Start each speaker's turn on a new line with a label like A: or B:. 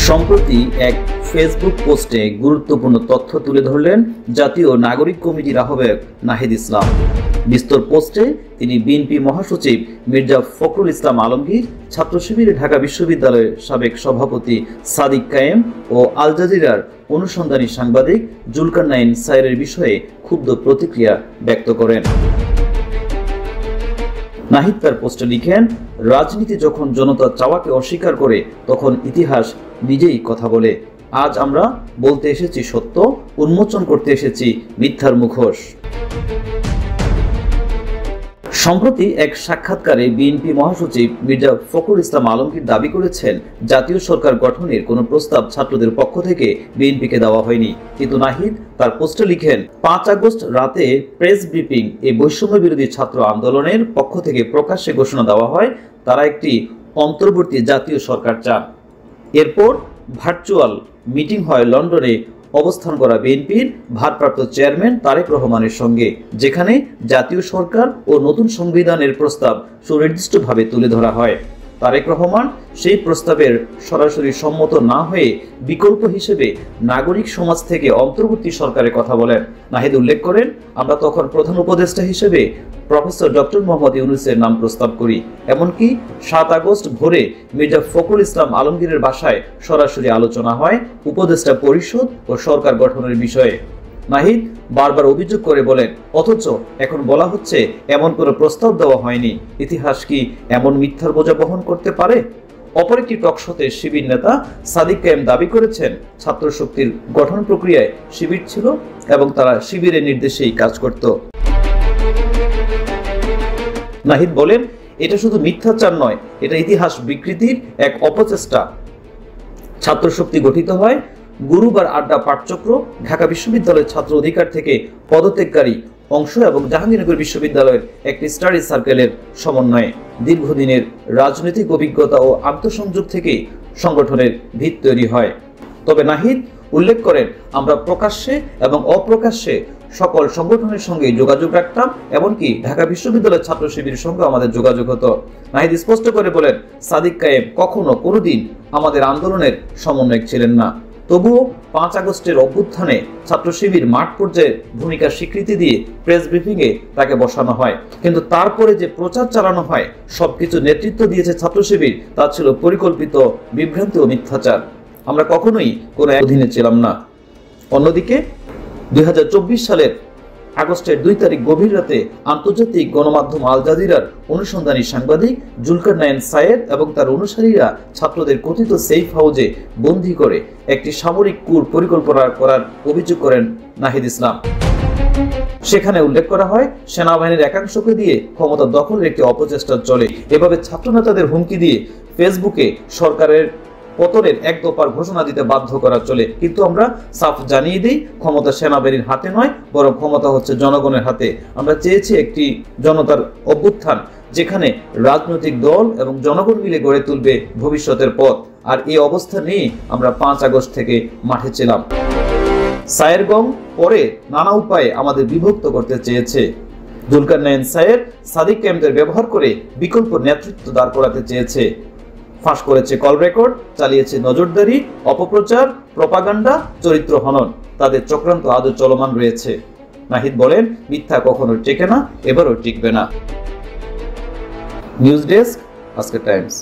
A: সম্প্রতি এক ফেসবুক পোস্টে গুরুত্বপূর্ণ তথ্য তুলে ধরলেন জাতীয় নাগরিক কমিটির আহ্বায়ক নাহিদ ইসলাম। বিস্তর পোস্টে তিনি বিএনপি মহাসচিব মির্জা ফখরুল ইসলাম আলমগীর, ছাত্র শিবিরের ঢাকা বিশ্ববিদ্যালয়ের সাবেক সভাপতি সাদিক কায়েম ও আল জাজিরার অনুসন্ধানী সাংবাদিক জুলকারনাইন সায়েরের বিষয়ে ক্ষুব্ধ প্রতিক্রিয়া ব্যক্ত করেন। নাহিদ তার পোস্টে লিখেন, রাজনীতি যখন জনতার চাওয়াকে অস্বীকার করে তখন ইতিহাস নিজেই কথা বলে। আজ আমরা বলতে এসেছি সত্য, উন্মোচন করতে এসেছি মিথ্যার মুখোশ। সম্প্রতি এক সাক্ষাৎকারে বিএনপি মহাসচিব মির্জা ফখরুল ইসলাম আলমগীর দাবি করেছেন, জাতীয় সরকার গঠনের কোনো প্রস্তাব ছাত্রদের পক্ষ থেকে বিএনপিকে দেওয়া হয়নি। কিন্তু নাহিদ তার পোস্টে লিখেন, 5 আগস্ট রাতে প্রেস ব্রিফিং এ বৈষম্য বিরোধী ছাত্র আন্দোলনের পক্ষ থেকে প্রকাশ্যে ঘোষণা দেওয়া হয় তারা একটি অন্তর্বর্তী জাতীয় সরকার চান। এরপর ভার্চুয়াল মিটিং হয় লন্ডনে অবস্থান করা বিএনপির ভারপ্রাপ্ত চেয়ারম্যান তারেক রহমানের সঙ্গে, যেখানে জাতীয় সরকার ও নতুন সংবিধানের প্রস্তাব সুনির্দিষ্টভাবে তুলে ধরা হয়। তারেক রহমান সেই প্রস্তাবের সরাসরি সম্মত না হয়ে বিকল্প হিসেবে নাগরিক সমাজ থেকে অন্তর্বর্তী সরকারের কথা বলেন। নাহিদ উল্লেখ করেন, আমরা তখন প্রধান উপদেষ্টা হিসেবে প্রফেসর ডক্টর মোহাম্মদ ইউনূসের নাম প্রস্তাব করি। এমনকি 7 আগস্ট ভোরে মির্জা ফখরুল ইসলাম আলমগীরের বাসায় সরাসরি আলোচনা হয় উপদেষ্টা পরিষদ ও সরকার গঠনের বিষয়ে। নাহিদ বারবার অভিযোগ করে বলেন, অথচ এখন বলা হচ্ছে এমন কোনো প্রস্তাব দেওয়া হয়নি। ইতিহাস কি এমন মিথ্যার বোঝা বহন করতে পারে? অপর একটি টকশোতে শিবির নেতা সাদিক কায়েম দাবি করেছেন, ছাত্র শক্তির গঠন প্রক্রিয়ায় শিবির ছিল এবং তারা শিবিরের নির্দেশেই কাজ করত। নাহিদ বলেন, এটা শুধু মিথ্যাচার নয়, এটা ইতিহাস বিকৃতির এক অপচেষ্টা। ছাত্র শক্তি গঠিত হয় গুরুবার আড্ডা পাঠচক্র, ঢাকা বিশ্ববিদ্যালয়ের ছাত্র অধিকার থেকে পদত্যাগকারী অংশ এবং জাহাঙ্গীরনগর বিশ্ববিদ্যালয়ের একটি স্টাডি সার্কেলের সমন্বয়ে। দীর্ঘদিনের রাজনৈতিক অভিজ্ঞতা ও আন্তঃসংযোগ থেকে সংগঠনের ভিত তৈরি হয়। তবে নাহিদ উল্লেখ করেন, আমরা প্রকাশ্যে এবং অপ্রকাশ্যে সকল সংগঠনের সঙ্গে যোগাযোগ রাখতাম, এমনকি ঢাকা বিশ্ববিদ্যালয়ের ছাত্র শিবিরের সঙ্গে আমাদের যোগাযোগ হতো। নাহিদ স্পষ্ট করে বলেন, সাদিক কায়েম কখনো কোনোদিন আমাদের আন্দোলনের সমন্বয়ক ছিলেন না। তবুও 5 আগস্টের অভ্যুত্থানে ছাত্র শিবির মাঠ পর্যায়ে ভূমিকার স্বীকৃতি দিয়ে প্রেস ব্রিফিংয়ে তাকে বসানো হয়, কিন্তু তারপরে যে প্রচার চালানো হয় সবকিছু নেতৃত্ব দিয়েছে ছাত্র শিবির, তা ছিল পরিকল্পিত বিভ্রান্তি ও মিথ্যাচার। আমরা কখনোই কোনো অধীনে ছিলাম না। অন্যদিকে 2024 সালের আগস্টের 2 তারিখ গভীর রাতে আন্তর্জাতিক গণমাধ্যম আল জাজিরার অনুসন্ধানী সাংবাদিক জুলকারনাইন সায়ের এবং তার অনুসারীরা ছাত্রদের কথিত সেফ হাউজে বন্দী করে একটি সামরিক কূট পরিকল্পনা করার অভিযোগ করেন নাহিদ ইসলাম। সেখানে উল্লেখ করা হয়, সেনাবাহিনীর একাংশকে দিয়ে ক্ষমতা দখলের একটি অপচেষ্টা চলে। এভাবে ছাত্র নেতাদের হুমকি দিয়ে ফেসবুকে সরকারের পতনের এক দফার ঘোষণা দিতে বাধ্য করা চলে। কিন্তু আমরা সাফ জানিয়ে দিই, ক্ষমতা সেনাবাহিনীর হাতে নয়, বরং ক্ষমতা হচ্ছে জনগণের হাতে। আমরা চেয়েছি একটি জনতার অভ্যুত্থান, যেখানে রাজনৈতিক দল এবং জনগণ মিলে গড়ে তুলবে ভবিষ্যতের পথ। আর এই অবস্থা নিয়ে আমরা 5 আগস্ট থেকে মাঠে ছিলাম। সায়েরগং পরে নানা উপায়ে আমাদের বিভক্ত করতে চেয়েছে। জুলকারনাইন সায়ের সাদিক কায়েমদের ব্যবহার করে বিকল্প নেতৃত্ব দাঁড় করাতে চেয়েছে। ফাঁস করেছে কল রেকর্ড, চালিয়েছে নজরদারি, অপপ্রচার, প্রপাগান্ডা, চরিত্র হনন। তাদের চক্রান্ত আজও চলমান রয়েছে। নাহিদ বলেন, মিথ্যা কখনো টেকে না, এবারও টিকবে না। নিউজ ডেস্ক, আজকের টাইমস।